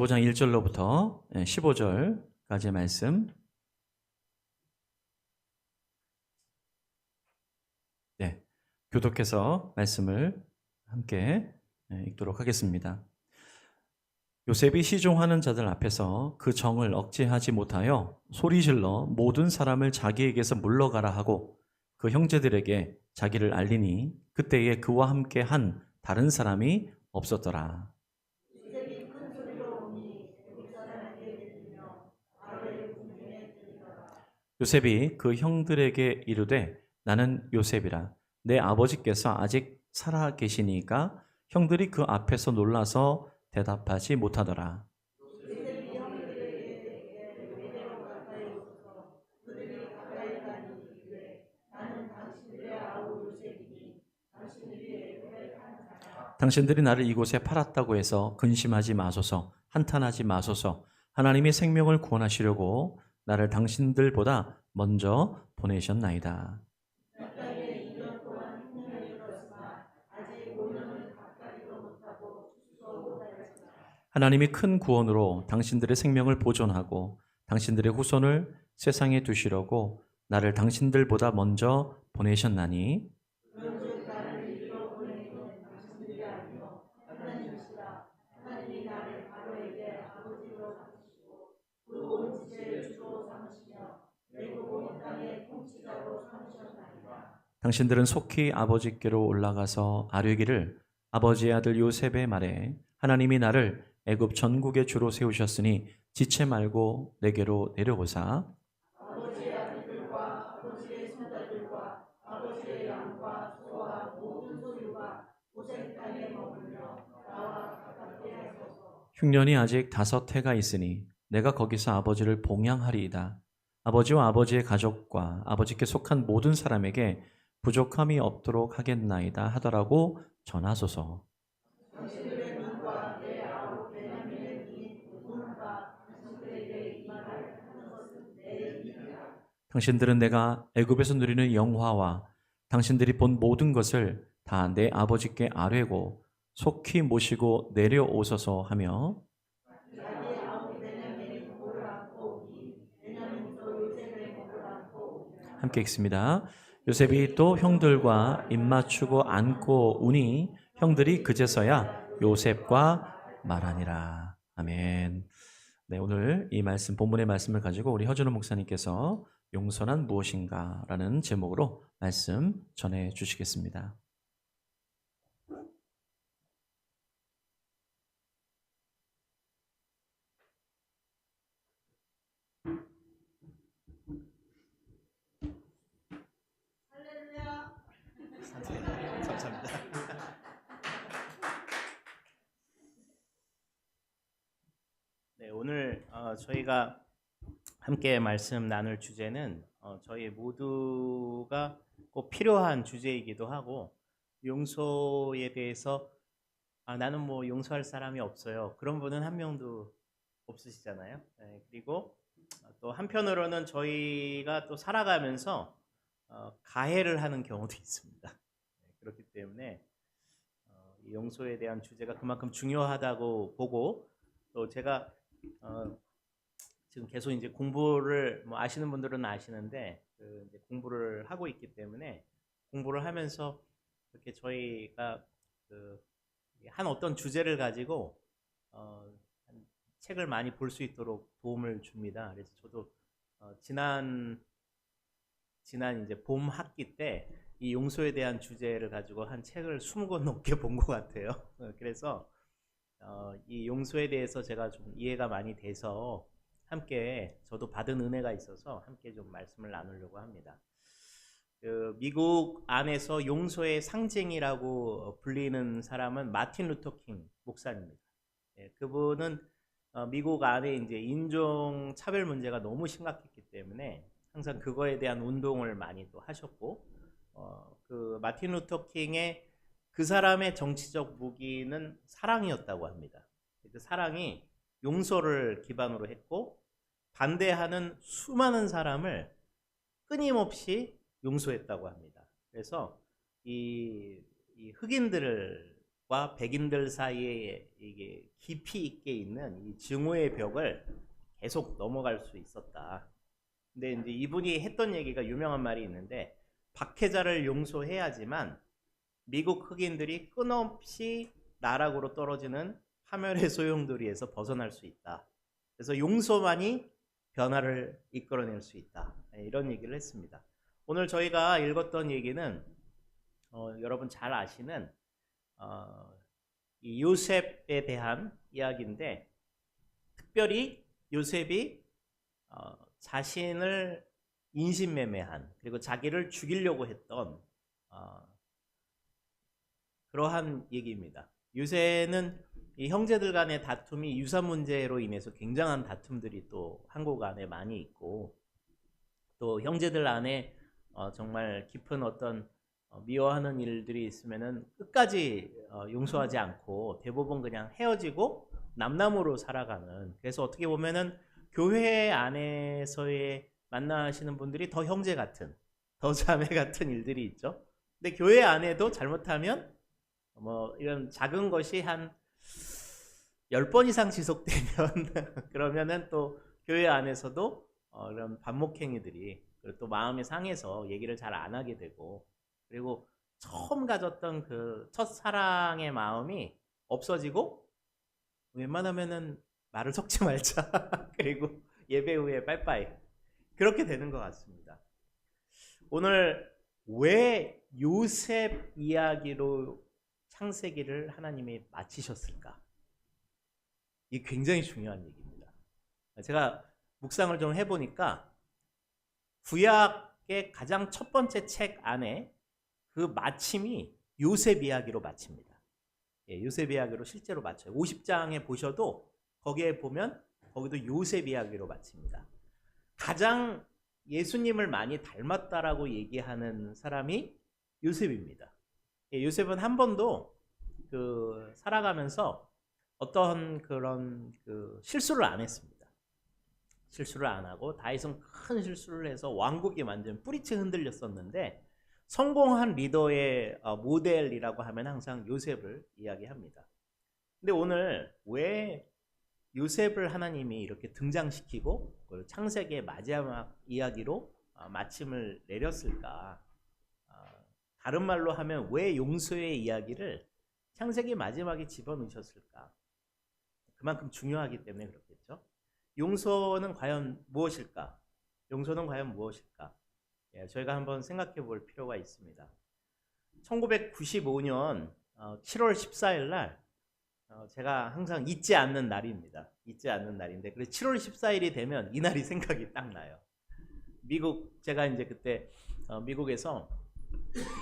5장 1절로부터 15절까지의 말씀. 네, 교독해서 말씀을 함께 읽도록 하겠습니다. 요셉이 시종하는 자들 앞에서 그 정을 억제하지 못하여 소리질러 모든 사람을 자기에게서 물러가라 하고 그 형제들에게 자기를 알리니 그때에 그와 함께 한 다른 사람이 없었더라. 요셉이 그 형들에게 이르되 나는 요셉이라. 내 아버지께서 아직 살아 계시니까 형들이 그 앞에서 놀라서 대답하지 못하더라. 당신들이 나를 이곳에 팔았다고 해서 근심하지 마소서, 한탄하지 마소서. 하나님이 생명을 구원하시려고 나를 당신들보다 먼저 보내셨나이다. 하나님이 큰 구원으로 당신들의 생명을 보존하고 당신들의 후손을 세상에 두시려고 나를 당신들보다 먼저 보내셨나니 당신들은 속히 아버지께로 올라가서 아뢰기를 아버지의 아들 요셉의 말에 하나님이 나를 애굽 전국의 주로 세우셨으니 지체 말고 내게로 내려오사 흉년이 아직 5해가 있으니 내가 거기서 아버지를 봉양하리이다. 아버지와 아버지의 가족과 아버지께 속한 모든 사람에게 부족함이 없도록 하겠나이다 하더라고 전하소서. 당신들은 내가 애굽에서 누리는 영화와 당신들이 본 모든 것을 다 내 아버지께 아뢰고 속히 모시고 내려오소서 하며 함께 읽습니다. 요셉이 또 형들과 입맞추고 안고 우니 형들이 그제서야 요셉과 말하니라. 아멘. 네, 오늘 이 말씀, 본문의 말씀을 가지고 우리 허준호 목사님께서 용서란 무엇인가 라는 제목으로 말씀 전해 주시겠습니다. 감사합니다. 네, 오늘 저희가 함께 말씀 나눌 주제는 저희 모두가 꼭 필요한 주제이기도 하고 용서에 대해서 나는 뭐 용서할 사람이 없어요. 그런 분은 한 명도 없으시잖아요. 네, 그리고 또 한편으로는 저희가 또 살아가면서 가해를 하는 경우도 있습니다. 네, 그렇기 때문에 이 용서에 대한 주제가 그만큼 중요하다고 보고 또 제가 지금 계속 이제 공부를 뭐 아시는 분들은 아시는데 이제 공부를 하고 있기 때문에 공부를 하면서 이렇게 저희가 한 어떤 주제를 가지고 책을 많이 볼 수 있도록 도움을 줍니다. 그래서 저도 지난 이제 봄 학기 때 이 용서에 대한 주제를 가지고 한 책을 20권 넘게 본 것 같아요. 그래서 이 용서에 대해서 제가 좀 이해가 많이 돼서 함께 저도 받은 은혜가 있어서 함께 좀 말씀을 나누려고 합니다. 미국 안에서 용서의 상징이라고 불리는 사람은 마틴 루터 킹 목사입니다. 그분은 미국 안에 이제 인종 차별 문제가 너무 심각했기 때문에 항상 그거에 대한 운동을 많이 또 하셨고, 그 마틴 루터 킹의 그 사람의 정치적 무기는 사랑이었다고 합니다. 그 사랑이 용서를 기반으로 했고 반대하는 수많은 사람을 끊임없이 용서했다고 합니다. 그래서 이 흑인들을 과 백인들 사이에 이게 깊이 있게 있는 이 증오의 벽을 계속 넘어갈 수 있었다. 근데 이제 이분이 했던 얘기가 유명한 말이 있는데, 박해자를 용서해야지만 미국 흑인들이 끊임없이 나락으로 떨어지는 파멸의 소용돌이에서 벗어날 수 있다. 그래서 용서만이 변화를 이끌어낼 수 있다. 이런 얘기를 했습니다. 오늘 저희가 읽었던 얘기는 여러분 잘 아시는 이 요셉에 대한 이야기인데, 특별히 요셉이 자신을 인신매매한, 그리고 자기를 죽이려고 했던 그러한 얘기입니다. 요새는 이 형제들 간의 다툼이 유산 문제로 인해서 굉장한 다툼들이 또 한국 안에 많이 있고, 또 형제들 안에 정말 깊은 어떤 미워하는 일들이 있으면은 끝까지 용서하지 않고 대부분 그냥 헤어지고 남남으로 살아가는, 그래서 어떻게 보면은 교회 안에서의 만나시는 분들이 더 형제 같은, 더 자매 같은 일들이 있죠. 근데 교회 안에도 잘못하면 뭐 이런 작은 것이 한 10번 이상 지속되면 그러면은 또 교회 안에서도 이런 반목행위들이, 그리고 또 마음이 상해서 얘기를 잘 안 하게 되고, 그리고 처음 가졌던 그 첫사랑의 마음이 없어지고, 웬만하면은 말을 섞지 말자 그리고 예배 후에 빠이빠이, 그렇게 되는 것 같습니다. 오늘 왜 요셉 이야기로 창세기를 하나님이 마치셨을까? 이게 굉장히 중요한 얘기입니다. 제가 묵상을 좀 해보니까 구약의 가장 첫 번째 책 안에 그 마침이 요셉 이야기로 마칩니다. 요셉 이야기로 실제로 마쳐요. 50장에 보셔도 거기에 보면 거기도 요셉 이야기로 마칩니다. 가장 예수님을 많이 닮았다라고 얘기하는 사람이 요셉입니다. 요셉은 한 번도 살아가면서 어떤 그런 실수를 안 했습니다. 실수를 안 하고 다윗은 큰 실수를 해서 왕국이 완전 뿌리째 흔들렸었는데, 성공한 리더의 모델이라고 하면 항상 요셉을 이야기합니다. 근데 오늘 왜 요셉을 하나님이 이렇게 등장시키고 창세기의 마지막 이야기로 마침을 내렸을까? 다른 말로 하면 왜 용서의 이야기를 창세기 마지막에 집어넣으셨을까? 그만큼 중요하기 때문에 그렇겠죠. 용서는 과연 무엇일까? 용서는 과연 무엇일까? 저희가 한번 생각해 볼 필요가 있습니다. 1995년 7월 14일 날 제가 항상 잊지 않는 날입니다. 잊지 않는 날인데, 그래서 7월 14일이 되면 이 날이 생각이 딱 나요. 제가 이제 그때 미국에서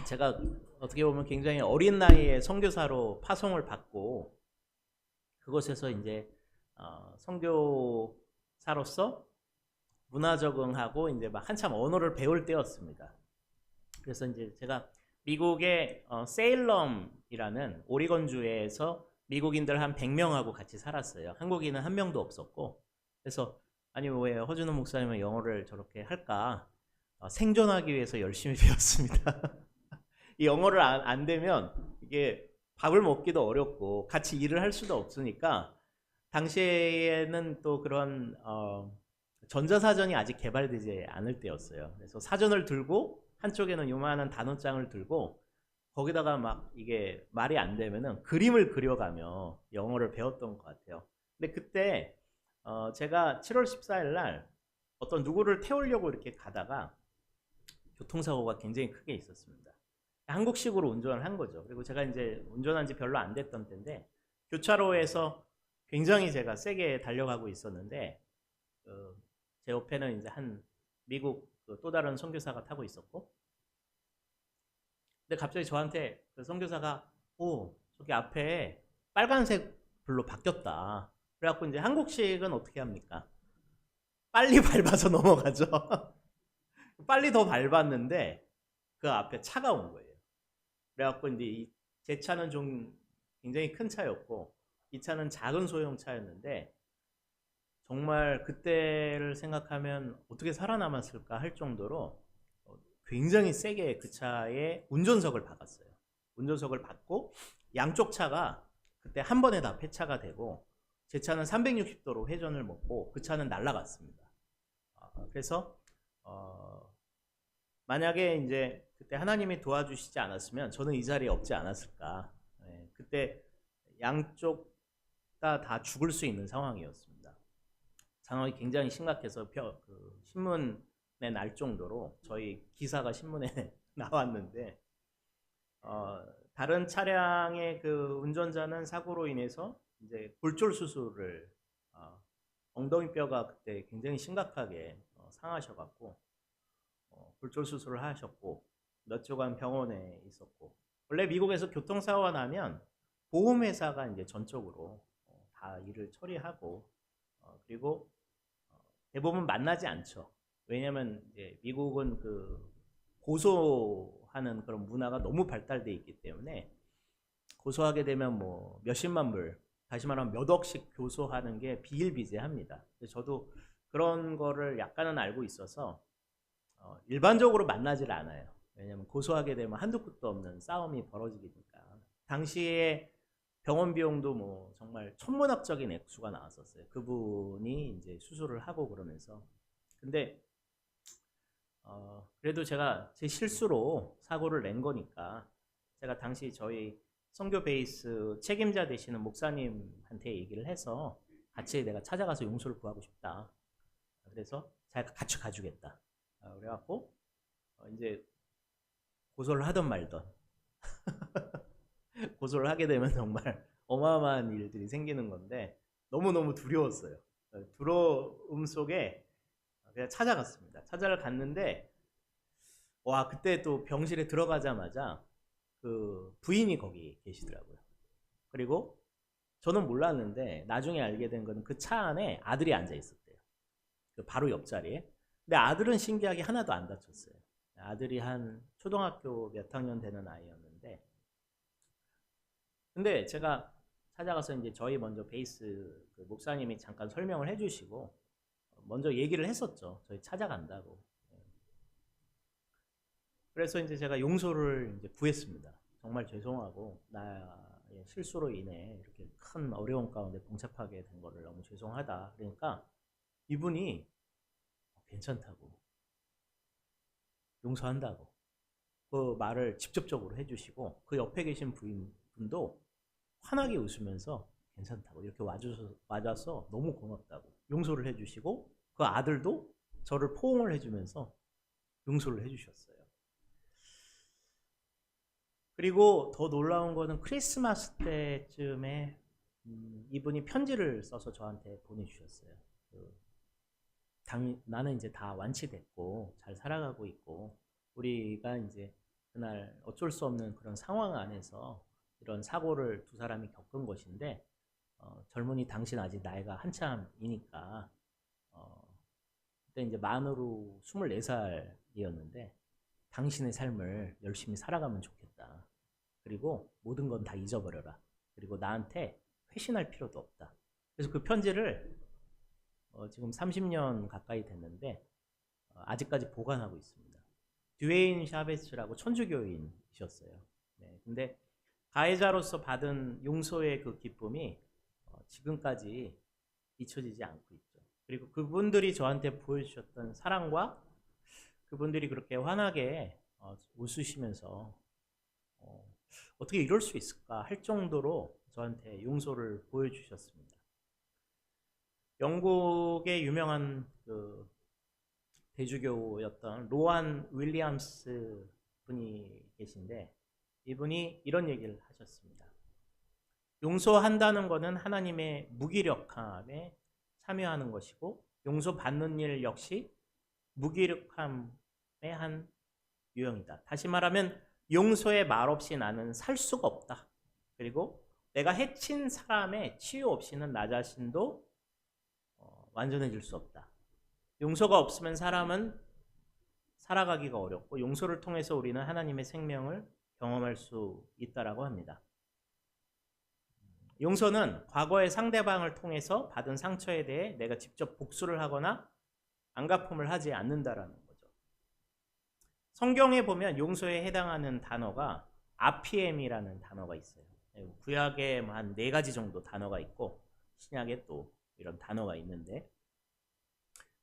제가 어떻게 보면 굉장히 어린 나이에 선교사로 파송을 받고, 그곳에서 이제 선교사로서 문화 적응하고 이제 막 한참 언어를 배울 때였습니다. 그래서 이제 제가 미국의 세일럼이라는 오리건주에서 미국인들 한 100명하고 같이 살았어요. 한국인은 한 명도 없었고, 그래서 아니 왜 허준호 목사님은 영어를 저렇게 할까? 생존하기 위해서 열심히 배웠습니다. 이 영어를 안 되면 이게 밥을 먹기도 어렵고 같이 일을 할 수도 없으니까, 당시에는 또 그런 전자사전이 아직 개발되지 않을 때였어요. 그래서 사전을 들고 한쪽에는 요만한 단어장을 들고 거기다가 막 이게 말이 안 되면은 그림을 그려가며 영어를 배웠던 것 같아요. 근데 그때 제가 7월 14일 날 어떤 누구를 태우려고 이렇게 가다가 교통사고가 굉장히 크게 있었습니다. 한국식으로 운전을 한 거죠. 그리고 제가 이제 운전한 지 별로 안 됐던 때인데, 교차로에서 굉장히 제가 세게 달려가고 있었는데, 제 옆에는 이제 한 미국 또 다른 선교사가 타고 있었고, 근데 갑자기 저한테 그 선교사가 저기 앞에 빨간색 불로 바뀌었다. 그래갖고 이제 한국식은 어떻게 합니까? 빨리 밟아서 넘어가죠. 빨리 더 밟았는데 그 앞에 차가 온 거예요. 그래갖고 이제 제 차는 좀 굉장히 큰 차였고, 이 차는 작은 소형차였는데, 정말 그때를 생각하면 어떻게 살아남았을까 할 정도로 굉장히 세게 그 차에 운전석을 박았어요. 운전석을 박고 양쪽 차가 그때 한 번에 다 폐차가 되고 제 차는 360도로 회전을 먹고 그 차는 날아갔습니다. 그래서 만약에 이제 그때 하나님이 도와주시지 않았으면 저는 이 자리에 없지 않았을까. 그때 양쪽 다 죽을 수 있는 상황이었습니다. 상황이 굉장히 심각해서 신문에 날 정도로 저희 기사가 신문에 나왔는데 다른 차량의 그 운전자는 사고로 인해서 이제 골절 수술을 엉덩이 뼈가 그때 굉장히 심각하게 상하셔갖고 골절 수술을 하셨고 몇 주간 병원에 있었고 원래 미국에서 교통사고가 나면 보험회사가 이제 전적으로 다 일을 처리하고 그리고 대부분 만나지 않죠. 왜냐하면 이제 미국은 그 고소하는 그런 문화가 너무 발달돼 있기 때문에 고소하게 되면 뭐 몇십만 불, 다시 말하면 몇 억씩 교소하는 게 비일비재합니다. 저도 그런 거를 약간은 알고 있어서 일반적으로 만나질 않아요. 왜냐하면 고소하게 되면 한두 끝도 없는 싸움이 벌어지니까. 당시에 병원 비용도 뭐 정말 천문학적인 액수가 나왔었어요. 그분이 이제 수술을 하고 그러면서. 근데 그래도 제가 제 실수로 사고를 낸 거니까 제가 당시 저희 선교 베이스 책임자 되시는 목사님한테 얘기를 해서 같이 내가 찾아가서 용서를 구하고 싶다. 그래서 제가 같이 가주겠다. 그래갖고 이제 고소를 하던 말던 고소를 하게 되면 정말 어마어마한 일들이 생기는 건데 너무너무 두려웠어요. 두려움 속에 그냥 찾아갔습니다. 찾아갔는데 와 그때 또 병실에 들어가자마자 그 부인이 거기 계시더라고요. 그리고 저는 몰랐는데 나중에 알게 된 거는 그 차 안에 아들이 앉아 있었대요. 그 바로 옆자리에. 근데 아들은 신기하게 하나도 안 다쳤어요. 아들이 한 초등학교 몇 학년 되는 아이였는데 근데 제가 찾아가서 이제 저희 먼저 베이스 그 목사님이 잠깐 설명을 해주시고 먼저 얘기를 했었죠. 저희 찾아간다고. 그래서 이제 제가 용서를 이제 구했습니다. 정말 죄송하고 나의 실수로 인해 이렇게 큰 어려움 가운데 봉착하게 된 거를 너무 죄송하다. 그러니까 이분이 괜찮다고 용서한다고 그 말을 직접적으로 해주시고 그 옆에 계신 분도 환하게 웃으면서 괜찮다고 이렇게 와줘서 너무 고맙다고 용서를 해주시고 그 아들도 저를 포옹을 해주면서 용서를 해주셨어요. 그리고 더 놀라운 거는 크리스마스 때쯤에 이분이 편지를 써서 저한테 보내주셨어요. 나는 이제 다 완치됐고 잘 살아가고 있고 우리가 이제 그날 어쩔 수 없는 그런 상황 안에서 이런 사고를 두 사람이 겪은 것인데 젊은이 당신 아직 나이가 한참이니까 그때 이제 만으로 24살이었는데 당신의 삶을 열심히 살아가면 좋겠다. 그리고 모든 건 다 잊어버려라. 그리고 나한테 회신할 필요도 없다. 그래서 그 편지를 지금 30년 가까이 됐는데 아직까지 보관하고 있습니다. 듀웨인 샤베스라고 천주교인이셨어요. 네, 근데 가해자로서 받은 용서의 그 기쁨이 지금까지 잊혀지지 않고 있죠. 그리고 그분들이 저한테 보여주셨던 사랑과 그분들이 그렇게 환하게 웃으시면서 어떻게 이럴 수 있을까 할 정도로 저한테 용서를 보여주셨습니다. 영국의 유명한 그 대주교였던 로안 윌리엄스 분이 계신데 이분이 이런 얘기를 하셨습니다. 용서한다는 것은 하나님의 무기력함에 참여하는 것이고 용서받는 일 역시 무기력함의 한 유형이다. 다시 말하면 용서의 말 없이 나는 살 수가 없다. 그리고 내가 해친 사람의 치유 없이는 나 자신도 완전해질 수 없다. 용서가 없으면 사람은 살아가기가 어렵고 용서를 통해서 우리는 하나님의 생명을 경험할 수 있다라고 합니다. 용서는 과거의 상대방을 통해서 받은 상처에 대해 내가 직접 복수를 하거나 안갚음을 하지 않는다라는 거죠. 성경에 보면 용서에 해당하는 단어가 아피엠이라는 단어가 있어요. 구약에 한 4가지 정도 단어가 있고 신약에 또 이런 단어가 있는데,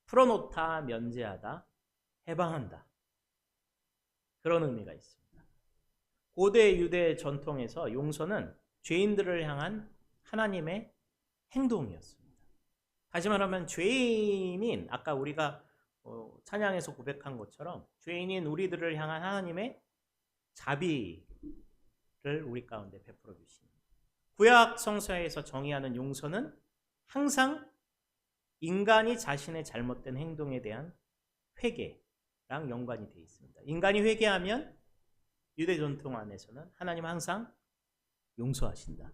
풀어놓다, 면제하다, 해방한다, 그런 의미가 있습니다. 고대 유대 전통에서 용서는 죄인들을 향한 하나님의 행동이었습니다. 다시 말하면 죄인인, 아까 우리가 찬양에서 고백한 것처럼 죄인인 우리들을 향한 하나님의 자비를 우리 가운데 베풀어 주십니다. 구약 성서에서 정의하는 용서는 항상 인간이 자신의 잘못된 행동에 대한 회개랑 연관이 되어 있습니다. 인간이 회개하면 유대 전통 안에서는 하나님 항상 용서하신다.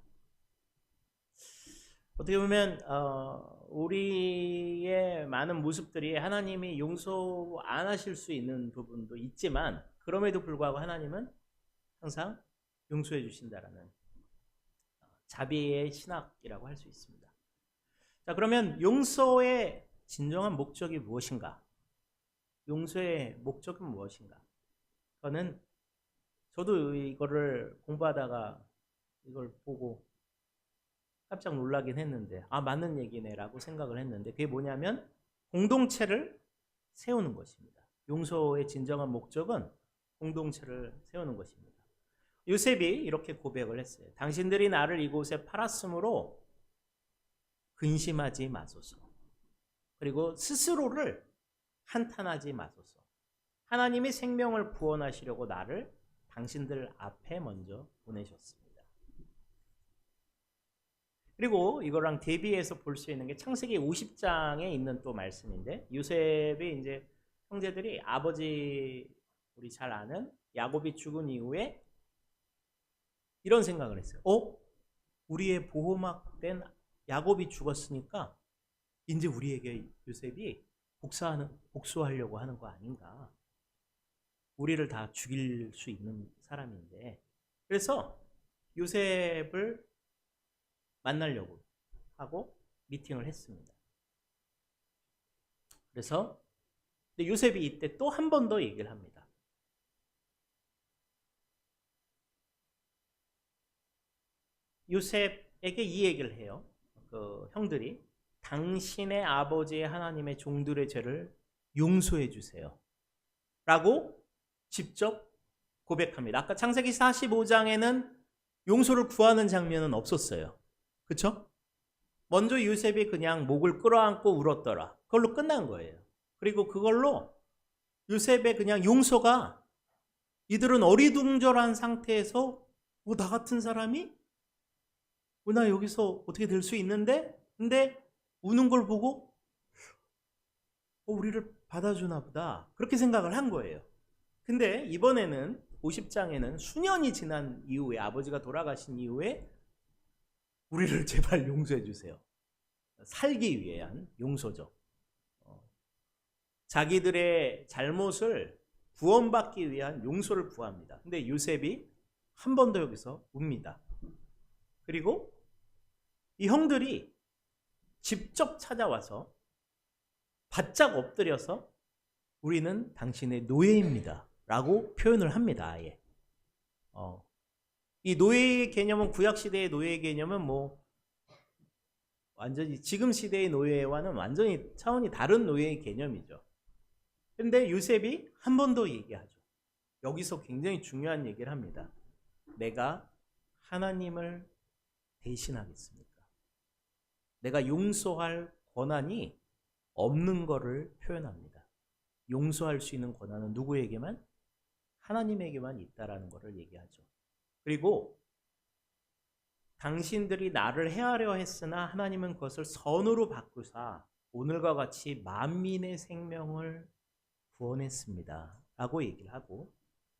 어떻게 보면 우리의 많은 모습들이 하나님이 용서 안 하실 수 있는 부분도 있지만, 그럼에도 불구하고 하나님은 항상 용서해 주신다라는 자비의 신학이라고 할 수 있습니다. 자, 그러면 용서의 진정한 목적이 무엇인가? 용서의 목적은 무엇인가? 저도 이거를 공부하다가 이걸 보고 깜짝 놀라긴 했는데, 맞는 얘기네라고 생각을 했는데, 그게 뭐냐면 공동체를 세우는 것입니다. 용서의 진정한 목적은 공동체를 세우는 것입니다. 요셉이 이렇게 고백을 했어요. 당신들이 나를 이곳에 팔았으므로 근심하지 마소서. 그리고 스스로를 한탄하지 마소서. 하나님이 생명을 구원하시려고 나를 당신들 앞에 먼저 보내셨습니다. 그리고 이거랑 대비해서 볼 수 있는 게 창세기 50장에 있는 또 말씀인데, 요셉이 이제 형제들이 아버지, 우리 잘 아는 야곱이 죽은 이후에 이런 생각을 했어요. 우리의 보호막된 야곱이 죽었으니까 이제 우리에게 요셉이 복수하려고 하는 거 아닌가. 우리를 다 죽일 수 있는 사람인데. 그래서 요셉을 만나려고 하고 미팅을 했습니다. 그래서 요셉이 이때 또 한 번 더 얘기를 합니다. 요셉에게 이 얘기를 해요. 그 형들이 당신의 아버지의 하나님의 종들의 죄를 용서해 주세요 라고 직접 고백합니다. 아까 창세기 45장에는 용서를 구하는 장면은 없었어요. 그렇죠? 먼저 요셉이 그냥 목을 끌어안고 울었더라. 그걸로 끝난 거예요. 그리고 그걸로 요셉의 그냥 용서가, 이들은 어리둥절한 상태에서 나 같은 사람이 나 여기서 어떻게 될 수 있는데? 근데 우는 걸 보고 우리를 받아주나 보다, 그렇게 생각을 한 거예요. 근데 이번에는 50장에는 수년이 지난 이후에, 아버지가 돌아가신 이후에 우리를 제발 용서해 주세요. 살기 위한 용서죠. 자기들의 잘못을 구원받기 위한 용서를 구합니다. 근데 요셉이 한 번 더 여기서 웁니다. 그리고 이 형들이 직접 찾아와서 바짝 엎드려서 우리는 당신의 노예입니다 라고 표현을 합니다. 아예. 이 노예의 개념은, 구약시대의 노예의 개념은 완전히 지금 시대의 노예와는 완전히 차원이 다른 노예의 개념이죠. 근데 요셉이 한 번 더 얘기하죠. 여기서 굉장히 중요한 얘기를 합니다. 내가 하나님을 대신하겠습니까? 내가 용서할 권한이 없는 것을 표현합니다. 용서할 수 있는 권한은 누구에게만? 하나님에게만 있다라는 것을 얘기하죠. 그리고 당신들이 나를 해하려 했으나 하나님은 그것을 선으로 바꾸사 오늘과 같이 만민의 생명을 구원했습니다 라고 얘기를 하고,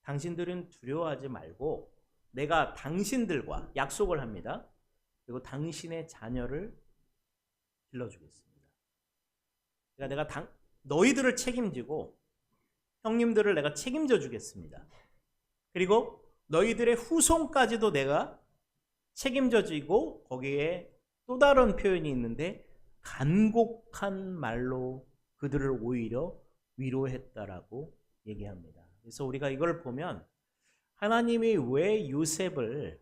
당신들은 두려워하지 말고 내가 당신들과 약속을 합니다. 그리고 당신의 자녀를 길러주겠습니다. 그러니까 내가 너희들을 책임지고 형님들을 내가 책임져 주겠습니다. 그리고 너희들의 후손까지도 내가 책임져 주고, 거기에 또 다른 표현이 있는데 간곡한 말로 그들을 오히려 위로했다라고 얘기합니다. 그래서 우리가 이걸 보면 하나님이 왜 요셉을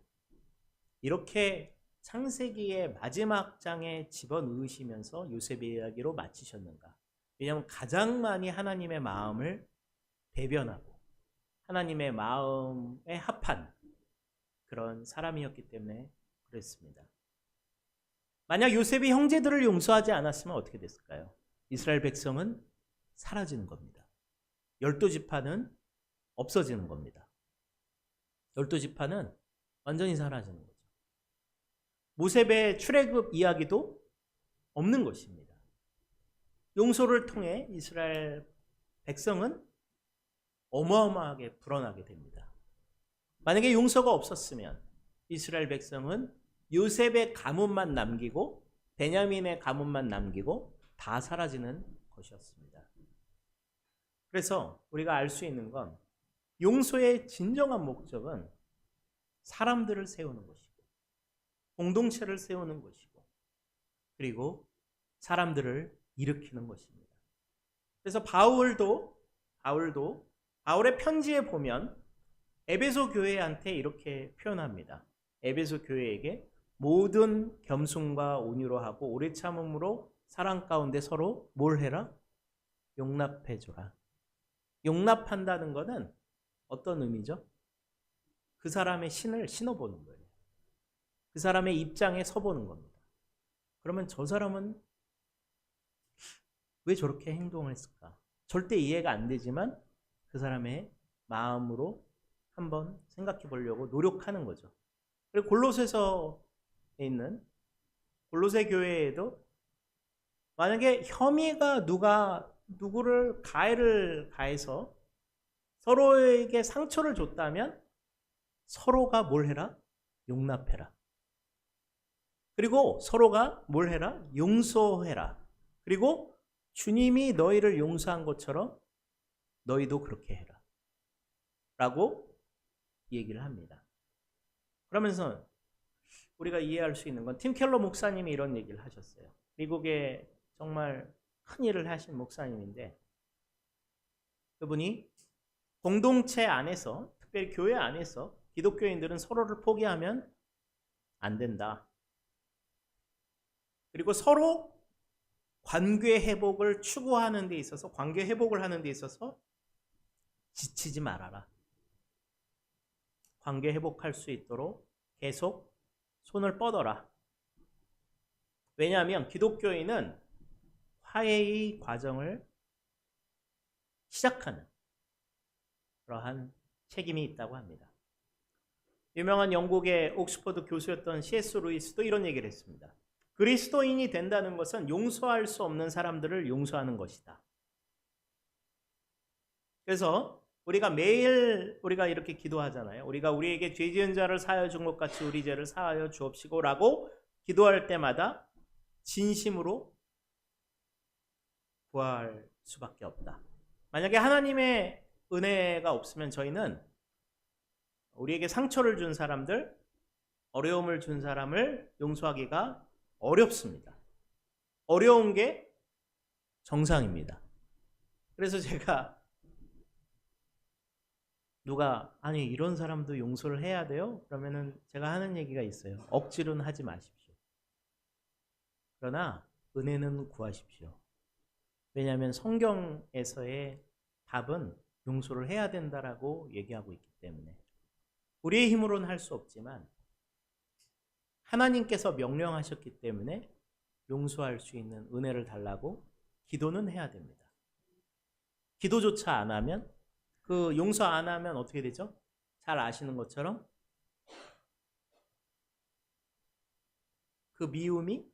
이렇게 창세기의 마지막 장에 집어넣으시면서 요셉의 이야기로 마치셨는가? 왜냐하면 가장 많이 하나님의 마음을 대변하고 하나님의 마음에 합한 그런 사람이었기 때문에 그랬습니다. 만약 요셉이 형제들을 용서하지 않았으면 어떻게 됐을까요? 이스라엘 백성은 사라지는 겁니다. 12지파는 없어지는 겁니다. 12지파는 완전히 사라지는 거죠. 모세의 출애굽 이야기도 없는 것입니다. 용서를 통해 이스라엘 백성은 어마어마하게 불어나게 됩니다. 만약에 용서가 없었으면 이스라엘 백성은 요셉의 가문만 남기고 베냐민의 가문만 남기고 다 사라지는 것이었습니다. 그래서 우리가 알 수 있는 건 용서의 진정한 목적은 사람들을 세우는 것이고 공동체를 세우는 것이고 그리고 사람들을 일으키는 것입니다. 그래서 바울의 편지에 보면 에베소 교회한테 이렇게 표현합니다. 에베소 교회에게 모든 겸손과 온유로 하고 오래 참음으로 사랑 가운데 서로 뭘 해라? 용납해 줘라. 용납한다는 것은 어떤 의미죠? 그 사람의 신을 신어보는 거예요. 그 사람의 입장에 서보는 겁니다. 그러면 저 사람은 왜 저렇게 행동을 했을까? 절대 이해가 안 되지만 그 사람의 마음으로 한번 생각해 보려고 노력하는 거죠. 그리고 골로새서에 있는 골로새 교회에도 만약에 혐의가 누구를 가해를 가해서 서로에게 상처를 줬다면 서로가 뭘 해라? 용납해라. 그리고 서로가 뭘 해라? 용서해라. 그리고 주님이 너희를 용서한 것처럼 너희도 그렇게 해라. 라고 얘기를 합니다. 그러면서 우리가 이해할 수 있는 건 팀 켈러 목사님이 이런 얘기를 하셨어요. 미국에 정말 큰 일을 하신 목사님인데 그분이 공동체 안에서 특별히 교회 안에서 기독교인들은 서로를 포기하면 안 된다. 그리고 서로 관계 회복을 추구하는 데 있어서 관계 회복을 하는 데 있어서 지치지 말아라. 관계 회복할 수 있도록 계속 손을 뻗어라. 왜냐하면 기독교인은 화해의 과정을 시작하는 그러한 책임이 있다고 합니다. 유명한 영국의 옥스퍼드 교수였던 C.S. 루이스도 이런 얘기를 했습니다. 그리스도인이 된다는 것은 용서할 수 없는 사람들을 용서하는 것이다. 그래서 우리가 매일 우리가 이렇게 기도하잖아요. 우리가 우리에게 죄 지은 자를 사하여 준 것 같이 우리 죄를 사하여 주옵시고 라고 기도할 때마다 진심으로 구할 수밖에 없다. 만약에 하나님의 은혜가 없으면 저희는 우리에게 상처를 준 사람들, 어려움을 준 사람을 용서하기가 어렵습니다. 어려운 게 정상입니다. 그래서 제가 누가 아니 이런 사람도 용서를 해야 돼요? 그러면은 제가 하는 얘기가 있어요. 억지로는 하지 마십시오. 그러나 은혜는 구하십시오. 왜냐하면 성경에서의 답은 용서를 해야 된다라고 얘기하고 있기 때문에 우리의 힘으로는 할 수 없지만 하나님께서 명령하셨기 때문에 용서할 수 있는 은혜를 달라고 기도는 해야 됩니다. 기도조차 안 하면 그 용서 안 하면 어떻게 되죠? 잘 아시는 것처럼 그 미움이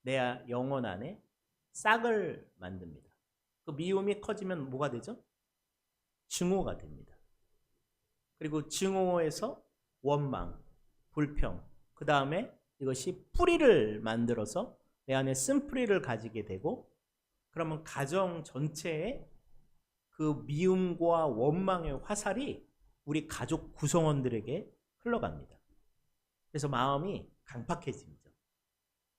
내 영혼 안에 싹을 만듭니다. 그 미움이 커지면 뭐가 되죠? 증오가 됩니다. 그리고 증오에서 원망, 불평, 그 다음에 이것이 뿌리를 만들어서 내 안에 쓴뿌리를 가지게 되고 그러면 가정 전체에 그 미움과 원망의 화살이 우리 가족 구성원들에게 흘러갑니다. 그래서 마음이 강팍해집니다.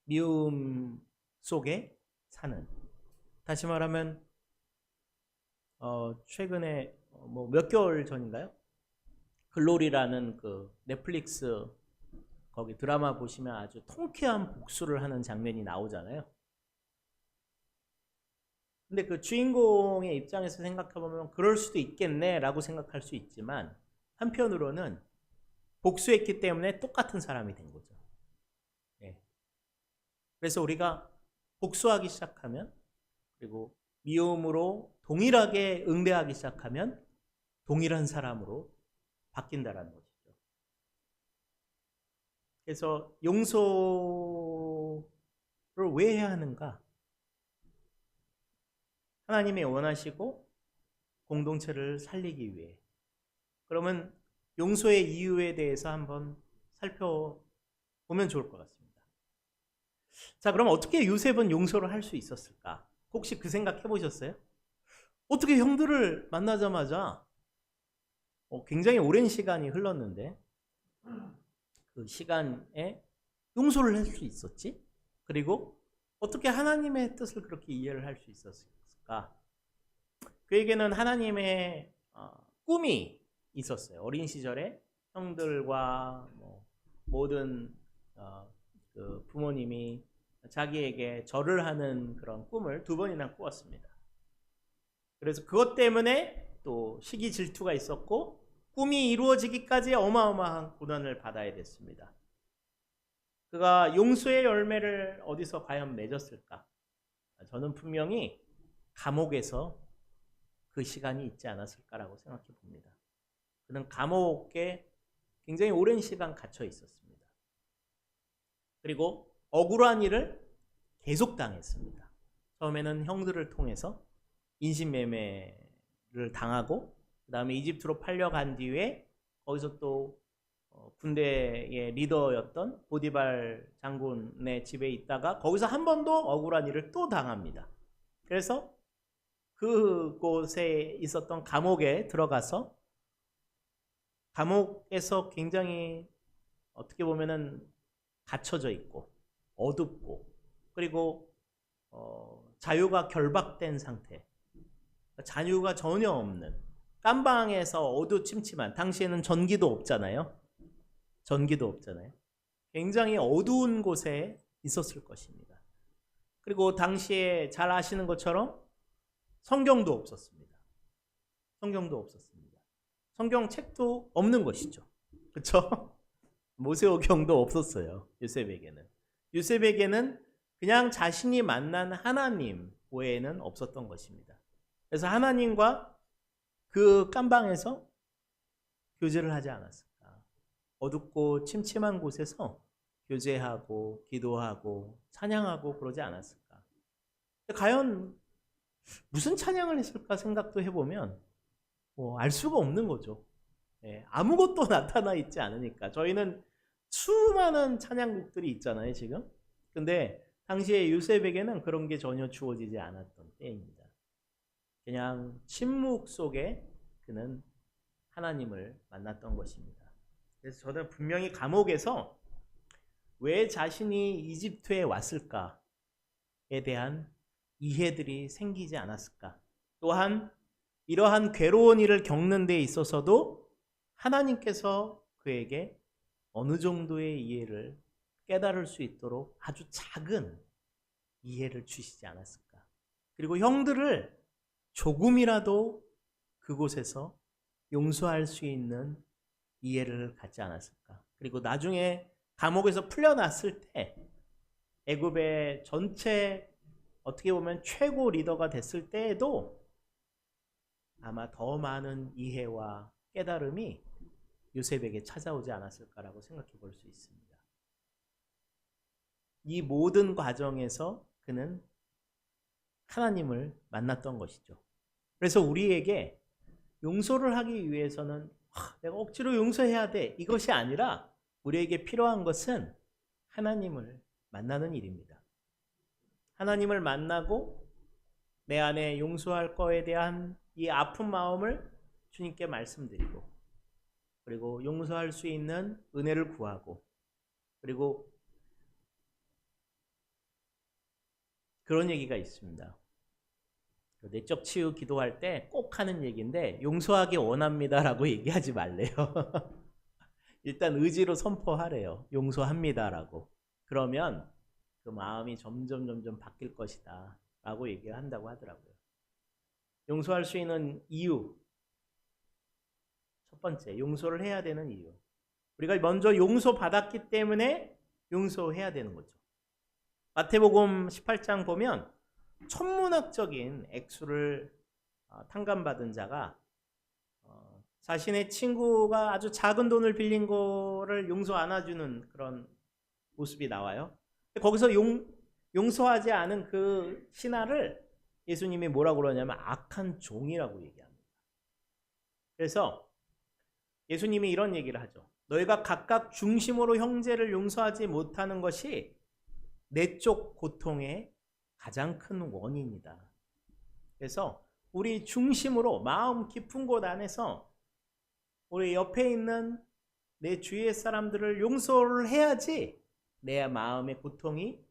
미움 속에 사는. 다시 말하면 최근에 몇 개월 전인가요? 글로리라는 그 넷플릭스 거기 드라마 보시면 아주 통쾌한 복수를 하는 장면이 나오잖아요. 근데 그 주인공의 입장에서 생각해보면 그럴 수도 있겠네라고 생각할 수 있지만 한편으로는 복수했기 때문에 똑같은 사람이 된 거죠. 예. 그래서 우리가 복수하기 시작하면, 그리고 미움으로 동일하게 응대하기 시작하면 동일한 사람으로 바뀐다라는 것이죠. 그래서 용서를 왜 해야 하는가? 하나님이 원하시고 공동체를 살리기 위해. 그러면 용서의 이유에 대해서 한번 살펴보면 좋을 것 같습니다. 자, 그럼 어떻게 요셉은 용서를 할 수 있었을까? 혹시 그 생각 해보셨어요? 어떻게 형들을 만나자마자 굉장히 오랜 시간이 흘렀는데 그 시간에 용서를 할 수 있었지? 그리고 어떻게 하나님의 뜻을 그렇게 이해를 할 수 있었을까? 그에게는 하나님의 꿈이 있었어요. 어린 시절에 형들과 모든 그 부모님이 자기에게 절을 하는 그런 꿈을 2번이나 꾸었습니다. 그래서 그것 때문에 또 시기 질투가 있었고 꿈이 이루어지기까지 어마어마한 고난을 받아야 됐습니다. 그가 용서의 열매를 어디서 과연 맺었을까? 저는 분명히 감옥에서 그 시간이 있지 않았을까라고 생각해 봅니다. 그는 감옥에 굉장히 오랜 시간 갇혀 있었습니다. 그리고 억울한 일을 계속 당했습니다. 처음에는 형들을 통해서 인신매매를 당하고 그 다음에 이집트로 팔려간 뒤에 거기서 또 군대의 리더였던 보디발 장군의 집에 있다가 거기서 한 번 더 억울한 일을 또 당합니다. 그래서 그곳에 있었던 감옥에 들어가서 감옥에서 굉장히 어떻게 보면은 갇혀져 있고 어둡고 그리고 자유가 결박된 상태, 자유가 전혀 없는 깜방에서 어두침침한, 당시에는 전기도 없잖아요. 굉장히 어두운 곳에 있었을 것입니다. 그리고 당시에 잘 아시는 것처럼 성경도 없었습니다. 성경책도 없는 것이죠. 그렇죠? 모세오경도 없었어요. 요셉에게는 그냥 자신이 만난 하나님 외에는 없었던 것입니다. 그래서 하나님과 그 깜방에서 교제를 하지 않았을까? 어둡고 침침한 곳에서 교제하고 기도하고 찬양하고 그러지 않았을까? 과연 무슨 찬양을 했을까 생각도 해보면 알 수가 없는 거죠. 아무것도 나타나 있지 않으니까. 저희는 수많은 찬양곡들이 있잖아요, 지금. 근데 당시에 요셉에게는 그런 게 전혀 주어지지 않았던 때입니다. 그냥 침묵 속에 그는 하나님을 만났던 것입니다. 그래서 저는 분명히 감옥에서 왜 자신이 이집트에 왔을까에 대한 이해들이 생기지 않았을까. 또한 이러한 괴로운 일을 겪는 데 있어서도 하나님께서 그에게 어느 정도의 이해를 깨달을 수 있도록 아주 작은 이해를 주시지 않았을까. 그리고 형들을 조금이라도 그곳에서 용서할 수 있는 이해를 갖지 않았을까. 그리고 나중에 감옥에서 풀려났을 때 애굽의 전체 어떻게 보면 최고 리더가 됐을 때에도 아마 더 많은 이해와 깨달음이 요셉에게 찾아오지 않았을까라고 생각해 볼 수 있습니다. 이 모든 과정에서 그는 하나님을 만났던 것이죠. 그래서 우리에게 용서를 하기 위해서는 내가 억지로 용서해야 돼, 이것이 아니라 우리에게 필요한 것은 하나님을 만나는 일입니다. 하나님을 만나고 내 안에 용서할 거에 대한 이 아픈 마음을 주님께 말씀드리고, 그리고 용서할 수 있는 은혜를 구하고, 그리고 그런 얘기가 있습니다. 내적 치유 기도할 때 꼭 하는 얘기인데, 용서하기 원합니다라고 얘기하지 말래요. 일단 의지로 선포하래요. 용서합니다라고. 그러면 그 마음이 점점 바뀔 것이다 라고 얘기를 한다고 하더라고요. 용서할 수 있는 이유, 첫 번째, 용서를 해야 되는 이유. 우리가 먼저 용서받았기 때문에 용서해야 되는 거죠. 마태복음 18장 보면 천문학적인 액수를 탕감받은 자가 자신의 친구가 아주 작은 돈을 빌린 거를 용서 안 해주는 그런 모습이 나와요. 거기서 용서하지 않은 그 신하를 예수님이 뭐라고 그러냐면 악한 종이라고 얘기합니다. 그래서 예수님이 이런 얘기를 하죠. 너희가 각각 중심으로 형제를 용서하지 못하는 것이 내적 고통의 가장 큰 원인이다. 그래서 우리 중심으로 마음 깊은 곳 안에서 우리 옆에 있는 내 주위의 사람들을 용서를 해야지 내 마음의 고통이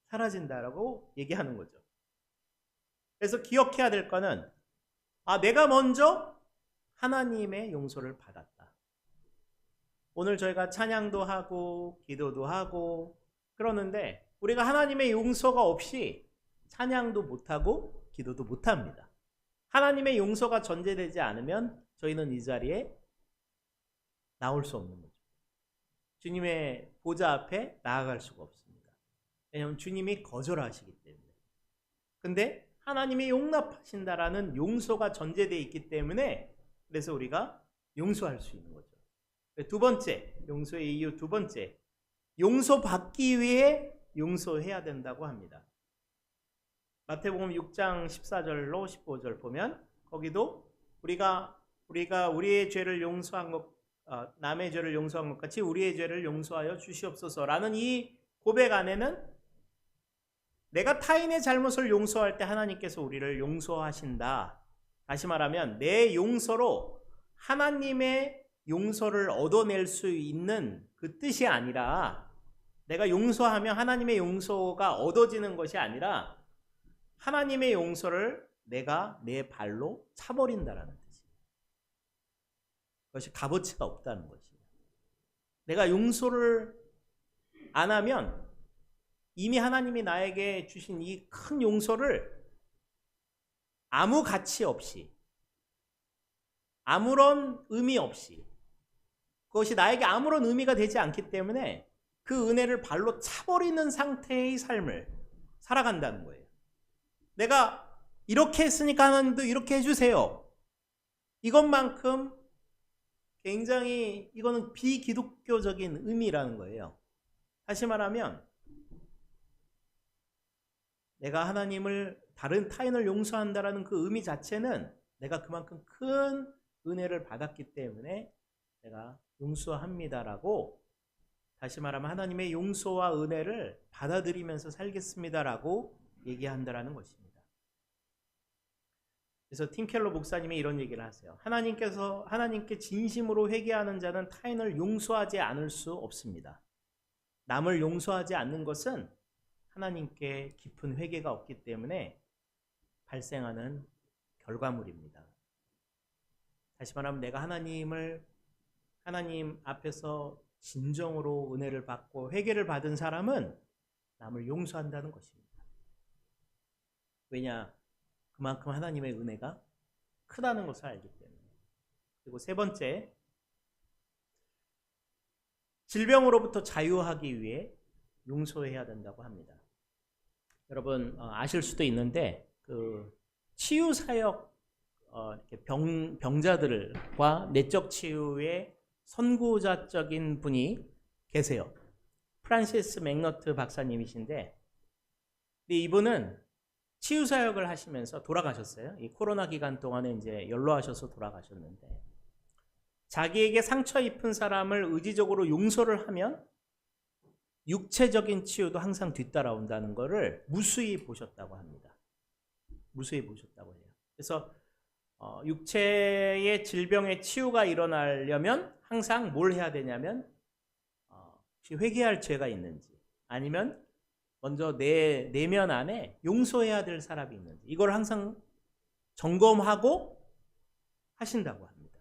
사라진다라고 얘기하는 거죠. 그래서 기억해야 될 거는 내가 먼저 하나님의 용서를 받았다. 오늘 저희가 찬양도 하고 기도도 하고 그러는데 우리가 하나님의 용서가 없이 찬양도 못하고 기도도 못합니다. 하나님의 용서가 전제되지 않으면 저희는 이 자리에 나올 수 없는 거죠. 주님의 보좌 앞에 나아갈 수가 없습니다. 왜냐하면 주님이 거절하시기 때문에. 근데 하나님이 용납하신다라는 용서가 전제되어 있기 때문에 그래서 우리가 용서할 수 있는 거죠. 두 번째, 용서의 이유 두 번째, 용서받기 위해 용서해야 된다고 합니다. 마태복음 6장 14절로 15절 보면 거기도 우리가 우리의 죄를 용서한 것 남의 죄를 용서한 것 같이 우리의 죄를 용서하여 주시옵소서라는 이 고백 안에는 내가 타인의 잘못을 용서할 때 하나님께서 우리를 용서하신다. 다시 말하면 내 용서로 하나님의 용서를 얻어낼 수 있는 그 뜻이 아니라 내가 용서하면 하나님의 용서가 얻어지는 것이 아니라 하나님의 용서를 내가 내 발로 차버린다라는 뜻이에요. 그것이 값어치가 없다는 것이에요. 내가 용서를 안 하면 이미 하나님이 나에게 주신 이 큰 용서를 아무 가치 없이 아무런 의미 없이 그것이 나에게 아무런 의미가 되지 않기 때문에 그 은혜를 발로 차버리는 상태의 삶을 살아간다는 거예요. 내가 이렇게 했으니까 하나님도 이렇게 해주세요. 이것만큼 굉장히 이거는 비기독교적인 의미라는 거예요. 다시 말하면 내가 하나님을 다른 타인을 용서한다라는 그 의미 자체는 내가 그만큼 큰 은혜를 받았기 때문에 내가 용서합니다라고 다시 말하면 하나님의 용서와 은혜를 받아들이면서 살겠습니다라고 얘기한다라는 것입니다. 그래서 팀 켈러 목사님이 이런 얘기를 하세요. 하나님께 진심으로 회개하는 자는 타인을 용서하지 않을 수 없습니다. 남을 용서하지 않는 것은 하나님께 깊은 회개가 없기 때문에 발생하는 결과물입니다. 다시 말하면 내가 하나님 앞에서 진정으로 은혜를 받고 회개를 받은 사람은 남을 용서한다는 것입니다. 왜냐? 그만큼 하나님의 은혜가 크다는 것을 알기 때문에. 그리고 세 번째, 질병으로부터 자유하기 위해 용서해야 된다고 합니다. 여러분 아실 수도 있는데 그 치유 사역 병자들과 내적 치유의 선구자적인 분이 계세요. 프란시스 맥너트 박사님이신데 이분은 치유 사역을 하시면서 돌아가셨어요. 이 코로나 기간 동안에 이제 연로하셔서 돌아가셨는데 자기에게 상처 입은 사람을 의지적으로 용서를 하면 육체적인 치유도 항상 뒤따라온다는 것을 무수히 보셨다고 합니다. 무수히 보셨다고 해요. 그래서 육체의 질병의 치유가 일어나려면 항상 뭘 해야 되냐면 혹시 회개할 죄가 있는지 아니면 먼저 내 내면 안에 용서해야 될 사람이 있는지 이걸 항상 점검하고 하신다고 합니다.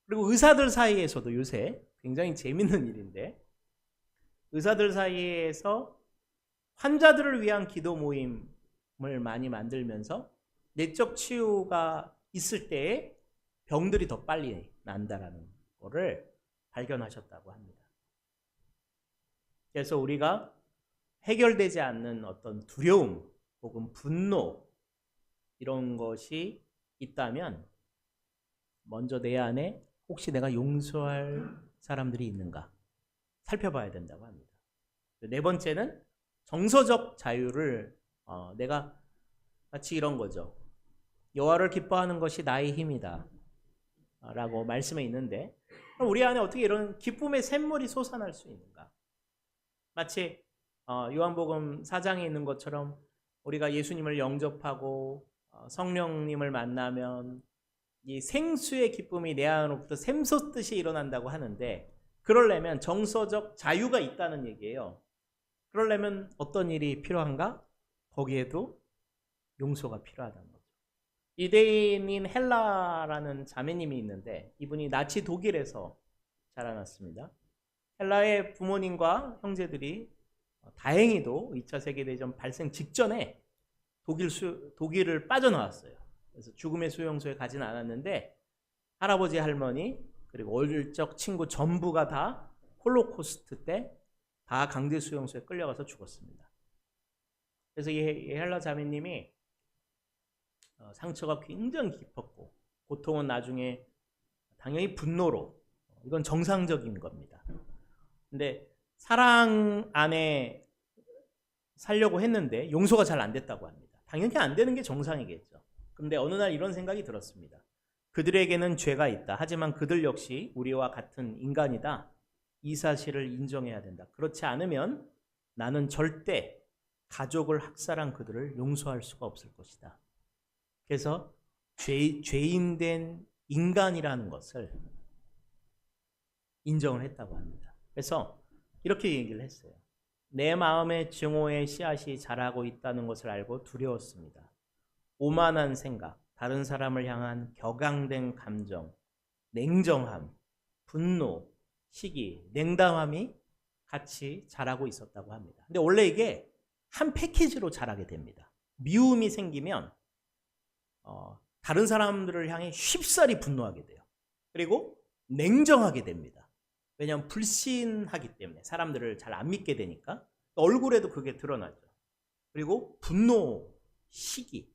그리고 의사들 사이에서도 요새 굉장히 재밌는 일인데, 의사들 사이에서 환자들을 위한 기도 모임을 많이 만들면서 내적 치유가 있을 때에 병들이 더 빨리 난다라는 거를 발견하셨다고 합니다. 그래서 우리가 해결되지 않는 어떤 두려움 혹은 분노 이런 것이 있다면 먼저 내 안에 혹시 내가 용서할 사람들이 있는가 살펴봐야 된다고 합니다. 네 번째는 정서적 자유를 내가 마치 이런 거죠. 여호와를 기뻐하는 것이 나의 힘이다 라고 말씀에 있는데, 그럼 우리 안에 어떻게 이런 기쁨의 샘물이 솟아날 수 있는가? 마치 요한복음 4장에 있는 것처럼 우리가 예수님을 영접하고 성령님을 만나면 이 생수의 기쁨이 내 안으로부터 샘솟듯이 일어난다고 하는데, 그러려면 정서적 자유가 있다는 얘기예요. 그러려면 어떤 일이 필요한가? 거기에도 용서가 필요하다는 거죠. 유대인인 헬라라는 자매님이 있는데, 이분이 나치 독일에서 자라났습니다. 헬라의 부모님과 형제들이 다행히도 2차 세계대전 발생 직전에 독일을 빠져나왔어요. 그래서 죽음의 수용소에 가진 않았는데, 할아버지, 할머니, 그리고 어릴 적 친구 전부가 다 홀로코스트 때 다 강제 수용소에 끌려가서 죽었습니다. 그래서 이 헬라 자매님이 상처가 굉장히 깊었고, 고통은 나중에 당연히 분노로, 이건 정상적인 겁니다. 근데 사랑 안에 살려고 했는데 용서가 잘 안 됐다고 합니다. 당연히 안 되는 게 정상이겠죠. 그런데 어느 날 이런 생각이 들었습니다. 그들에게는 죄가 있다. 하지만 그들 역시 우리와 같은 인간이다. 이 사실을 인정해야 된다. 그렇지 않으면 나는 절대 가족을 학살한 그들을 용서할 수가 없을 것이다. 그래서 죄인된 인간이라는 것을 인정을 했다고 합니다. 그래서 이렇게 얘기를 했어요. 내 마음의 증오의 씨앗이 자라고 있다는 것을 알고 두려웠습니다. 오만한 생각, 다른 사람을 향한 격앙된 감정, 냉정함, 분노, 시기, 냉담함이 같이 자라고 있었다고 합니다. 근데 원래 이게 한 패키지로 자라게 됩니다. 미움이 생기면 다른 사람들을 향해 쉽사리 분노하게 돼요. 그리고 냉정하게 됩니다. 왜냐하면 불신하기 때문에 사람들을 잘 안 믿게 되니까 얼굴에도 그게 드러나죠. 그리고 분노, 시기,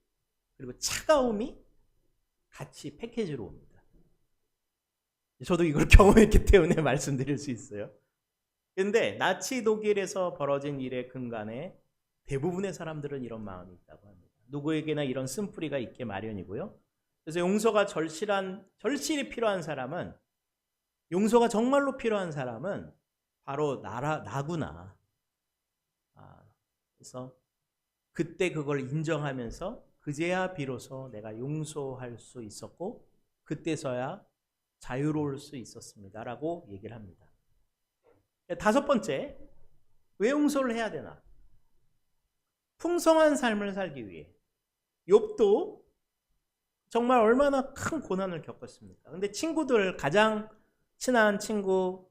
그리고 차가움이 같이 패키지로 옵니다. 저도 이걸 경험했기 때문에 말씀드릴 수 있어요. 그런데 나치 독일에서 벌어진 일의 근간에 대부분의 사람들은 이런 마음이 있다고 합니다. 누구에게나 이런 쓴뿌리가 있게 마련이고요. 그래서 용서가 절실히 필요한 사람은, 용서가 정말로 필요한 사람은 바로 나구나. 그래서 그때 그걸 인정하면서 그제야 비로소 내가 용서할 수 있었고 그때서야 자유로울 수 있었습니다 라고 얘기를 합니다. 다섯 번째, 왜 용서를 해야 되나? 풍성한 삶을 살기 위해. 욥도 정말 얼마나 큰 고난을 겪었습니까? 근데 친구들, 가장 친한 친구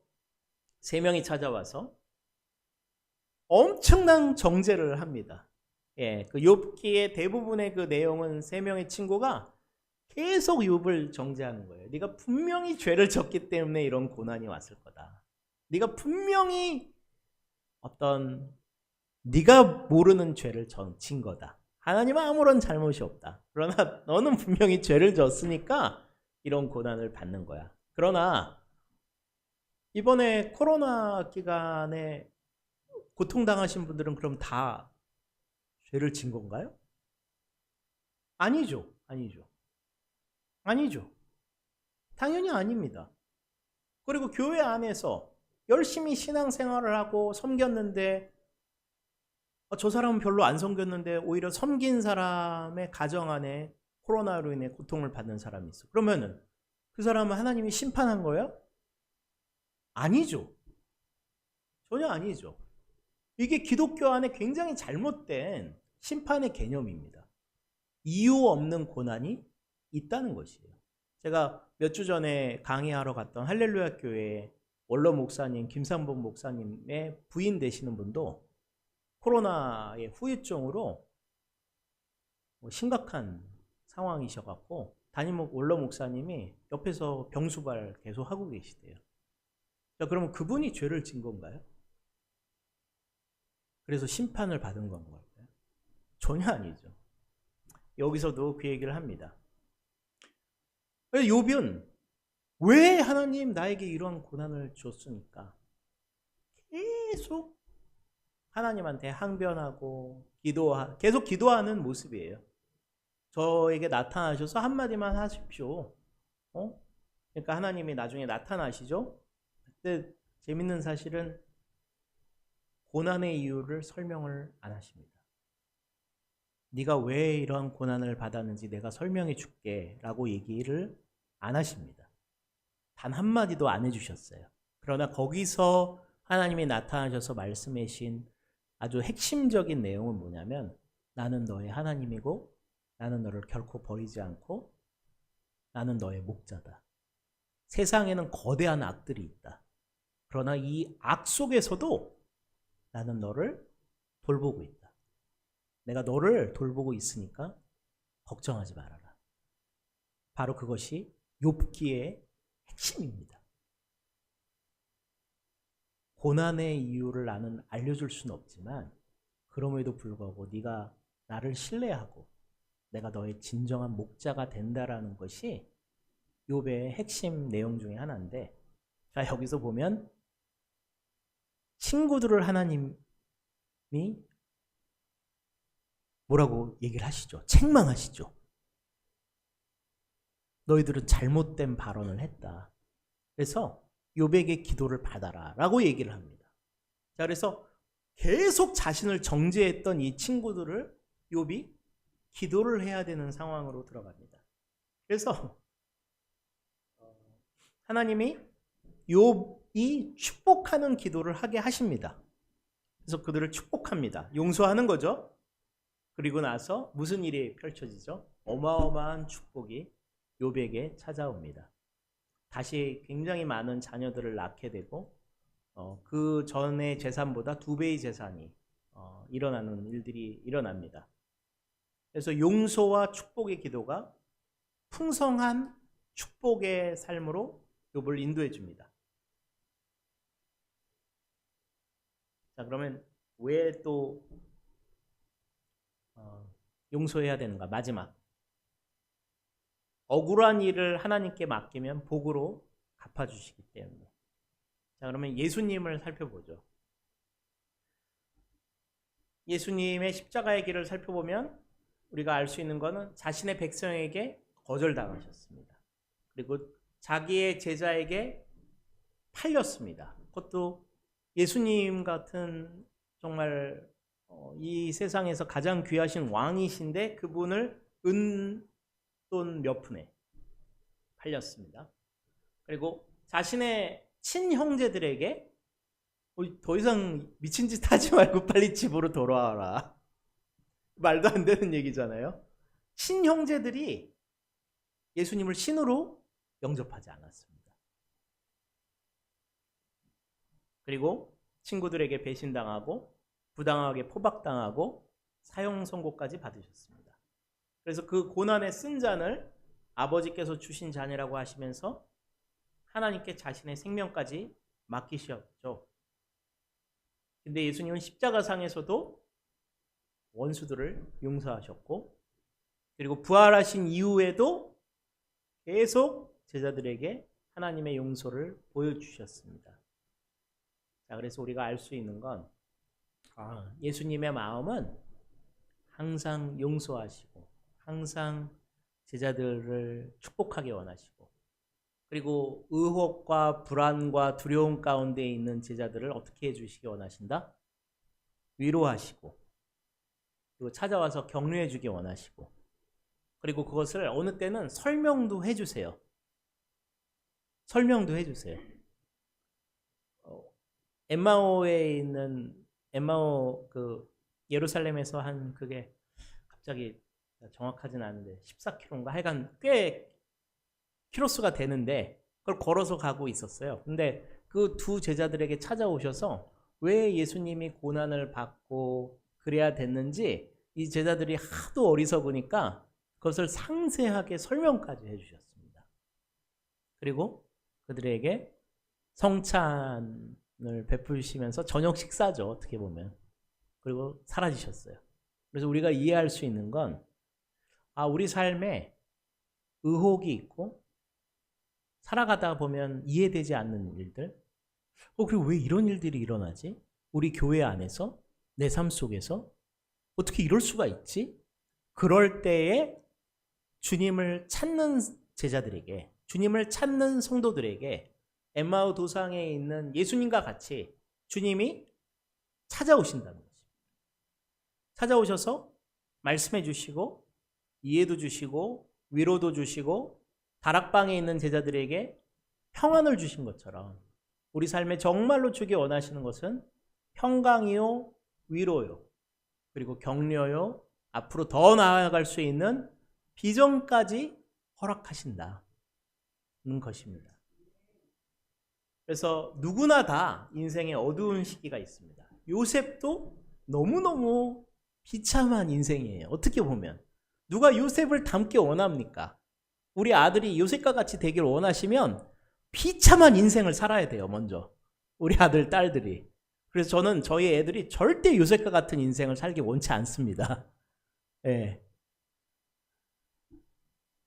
3명이 찾아와서 엄청난 정죄를 합니다. 예, 그 욥기의 대부분의 그 내용은 3명의 친구가 계속 욥을 정죄하는 거예요. 네가 분명히 죄를 졌기 때문에 이런 고난이 왔을 거다. 네가 분명히 네가 모르는 죄를 진 거다. 하나님은 아무런 잘못이 없다. 그러나 너는 분명히 죄를 졌으니까 이런 고난을 받는 거야. 그러나 이번에 코로나 기간에 고통당하신 분들은 그럼 다 죄를 진 건가요? 아니죠. 당연히 아닙니다. 그리고 교회 안에서 열심히 신앙생활을 하고 섬겼는데 저 사람은 별로 안 섬겼는데 오히려 섬긴 사람의 가정 안에 코로나로 인해 고통을 받는 사람이 있어. 그러면은 그 사람은 하나님이 심판한 거예요? 아니죠. 전혀 아니죠. 이게 기독교 안에 굉장히 잘못된 심판의 개념입니다. 이유 없는 고난이 있다는 것이에요. 제가 몇 주 전에 강의하러 갔던 할렐루야 교회 원로 목사님 김삼복 목사님의 부인 되시는 분도 코로나의 후유증으로 심각한 상황이셔갖고 담임 원로 목사님이 옆에서 병수발 계속 하고 계시대요. 자, 그러면 그분이 죄를 진 건가요? 그래서 심판을 받은 건가요? 전혀 아니죠. 여기서도 그 얘기를 합니다. 욥은 왜 하나님 나에게 이런 고난을 줬습니까? 계속 하나님한테 항변하고 계속 기도하는 모습이에요. 저에게 나타나셔서 한마디만 하십시오. 그러니까 하나님이 나중에 나타나시죠. 근데 재밌는 사실은 고난의 이유를 설명을 안 하십니다. 네가 왜 이러한 고난을 받았는지 내가 설명해 줄게 라고 얘기를 안 하십니다. 단 한마디도 안 해주셨어요. 그러나 거기서 하나님이 나타나셔서 말씀하신 아주 핵심적인 내용은 뭐냐면 나는 너의 하나님이고 나는 너를 결코 버리지 않고 나는 너의 목자다. 세상에는 거대한 악들이 있다. 그러나 이 악 속에서도 나는 너를 돌보고 있다. 내가 너를 돌보고 있으니까 걱정하지 말아라. 바로 그것이 욥기의 핵심입니다. 고난의 이유를 나는 알려줄 수는 없지만 그럼에도 불구하고 네가 나를 신뢰하고 내가 너의 진정한 목자가 된다라는 것이 욥의 핵심 내용 중에 하나인데, 자, 여기서 보면 친구들을 하나님이 뭐라고 얘기를 하시죠? 책망하시죠. 너희들은 잘못된 발언을 했다. 그래서 욥에게 기도를 받아라 라고 얘기를 합니다. 자, 그래서 계속 자신을 정죄했던 이 친구들을 욥이 기도를 해야 되는 상황으로 들어갑니다. 그래서 하나님이 욥이 축복하는 기도를 하게 하십니다. 그래서 그들을 축복합니다. 용서하는 거죠. 그리고 나서 무슨 일이 펼쳐지죠? 어마어마한 축복이 욥에게 찾아옵니다. 다시 굉장히 많은 자녀들을 낳게 되고 그 전의 재산보다 2배의 재산이 일어나는 일들이 일어납니다. 그래서 용서와 축복의 기도가 풍성한 축복의 삶으로 욥을 인도해 줍니다. 자, 그러면 왜 또 용서해야 되는가? 마지막, 억울한 일을 하나님께 맡기면 복으로 갚아주시기 때문에. 자, 그러면 예수님을 살펴보죠. 예수님의 십자가의 길을 살펴보면 우리가 알 수 있는 것은 자신의 백성에게 거절당하셨습니다. 그리고 자기의 제자에게 팔렸습니다. 그것도 예수님 같은 정말 이 세상에서 가장 귀하신 왕이신데 그분을 돈 몇 푼에 팔렸습니다. 그리고 자신의 친형제들에게 더 이상 미친 짓 하지 말고 빨리 집으로 돌아와라. 말도 안 되는 얘기잖아요. 친형제들이 예수님을 신으로 영접하지 않았습니다. 그리고 친구들에게 배신당하고 부당하게 포박당하고 사형 선고까지 받으셨습니다. 그래서 그 고난의 쓴 잔을 아버지께서 주신 잔이라고 하시면서 하나님께 자신의 생명까지 맡기셨죠. 근데 예수님은 십자가상에서도 원수들을 용서하셨고, 그리고 부활하신 이후에도 계속 제자들에게 하나님의 용서를 보여주셨습니다. 자, 그래서 우리가 알 수 있는 건 예수님의 마음은 항상 용서하시고 항상 제자들을 축복하게 원하시고, 그리고 의혹과 불안과 두려움 가운데 있는 제자들을 어떻게 해주시기 원하신다? 위로하시고, 그리고 찾아와서 격려해 주기 원하시고, 그리고 그것을 어느 때는 설명도 해주세요. 설명도 해주세요. 엠마오에 있는 엠마오 예루살렘에서 한 그게 갑자기 정확하진 않은데 14km인가 하여간 꽤 키로수가 되는데 그걸 걸어서 가고 있었어요. 근데 그 두 제자들에게 찾아오셔서 왜 예수님이 고난을 받고 그래야 됐는지 이 제자들이 하도 어리석으니까 그것을 상세하게 설명까지 해주셨습니다. 그리고 그들에게 성찬을 베푸시면서 저녁 식사죠, 어떻게 보면. 그리고 사라지셨어요. 그래서 우리가 이해할 수 있는 건 우리 삶에 의혹이 있고 살아가다 보면 이해되지 않는 일들, 그리고 왜 이런 일들이 일어나지? 우리 교회 안에서, 내 삶 속에서 어떻게 이럴 수가 있지? 그럴 때에 주님을 찾는 제자들에게, 주님을 찾는 성도들에게 엠마오 도상에 있는 예수님과 같이 주님이 찾아오신다는 것입니다. 찾아오셔서 말씀해 주시고 이해도 주시고 위로도 주시고 다락방에 있는 제자들에게 평안을 주신 것처럼 우리 삶에 정말로 주기 원하시는 것은 평강이요, 위로요, 그리고 격려요, 앞으로 더 나아갈 수 있는 비전까지 허락하신다는 것입니다. 그래서 누구나 다 인생에 어두운 시기가 있습니다. 요셉도 너무너무 비참한 인생이에요. 어떻게 보면 누가 요셉을 닮기 원합니까? 우리 아들이 요셉과 같이 되길 원하시면 비참한 인생을 살아야 돼요. 먼저 우리 아들 딸들이. 그래서 저는 저희 애들이 절대 요셉과 같은 인생을 살기 원치 않습니다. 네.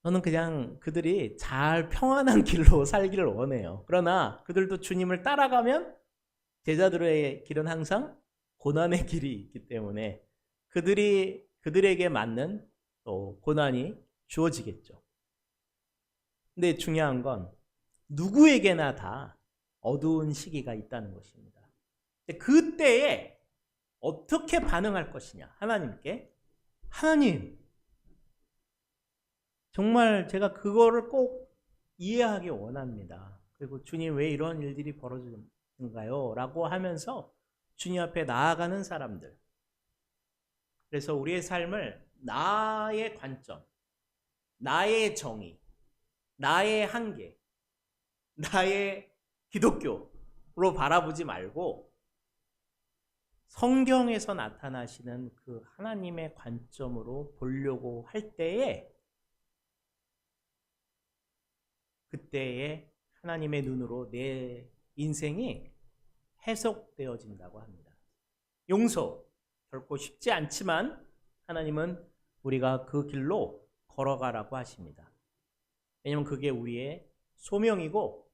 저는 그냥 그들이 잘 평안한 길로 살기를 원해요. 그러나 그들도 주님을 따라가면 제자들의 길은 항상 고난의 길이 있기 때문에 그들에게 맞는 또 고난이 주어지겠죠. 근데 중요한 건 누구에게나 다 어두운 시기가 있다는 것입니다. 그때에 어떻게 반응할 것이냐? 하나님께. 하나님, 정말 제가 그거를 꼭 이해하기 원합니다. 그리고 주님 왜 이런 일들이 벌어지는가요? 라고 하면서 주님 앞에 나아가는 사람들. 그래서 우리의 삶을 나의 관점, 나의 정의, 나의 한계, 나의 기독교로 바라보지 말고 성경에서 나타나시는 그 하나님의 관점으로 보려고 할 때에 그때에 하나님의 눈으로 내 인생이 해석되어진다고 합니다. 용서, 결코 쉽지 않지만 하나님은 우리가 그 길로 걸어가라고 하십니다. 왜냐하면 그게 우리의 소명이고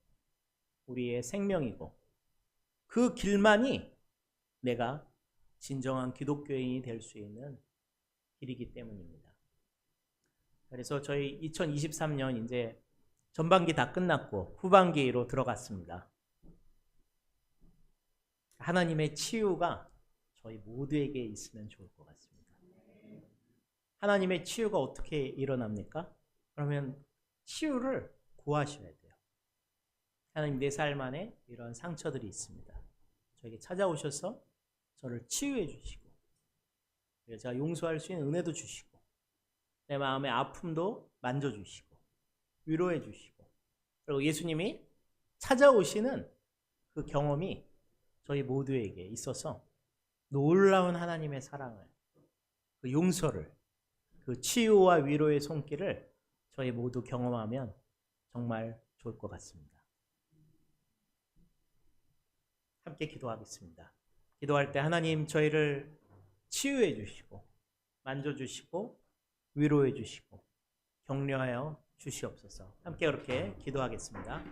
우리의 생명이고 그 길만이 내가 진정한 기독교인이 될 수 있는 길이기 때문입니다. 그래서 저희 2023년 이제 전반기 다 끝났고 후반기로 들어갔습니다. 하나님의 치유가 저희 모두에게 있으면 좋을 것 같습니다. 하나님의 치유가 어떻게 일어납니까? 그러면 치유를 구하셔야 돼요. 하나님, 내 삶 안에 이런 상처들이 있습니다. 저에게 찾아오셔서 저를 치유해 주시고 제가 용서할 수 있는 은혜도 주시고 내 마음의 아픔도 만져주시고 위로해 주시고 그리고 예수님이 찾아오시는 그 경험이 저희 모두에게 있어서 놀라운 하나님의 사랑을, 그 용서를, 그 치유와 위로의 손길을 저희 모두 경험하면 정말 좋을 것 같습니다. 함께 기도하겠습니다. 기도할 때 하나님 저희를 치유해 주시고 만져주시고 위로해 주시고 격려하여 주시옵소서. 함께 그렇게 기도하겠습니다.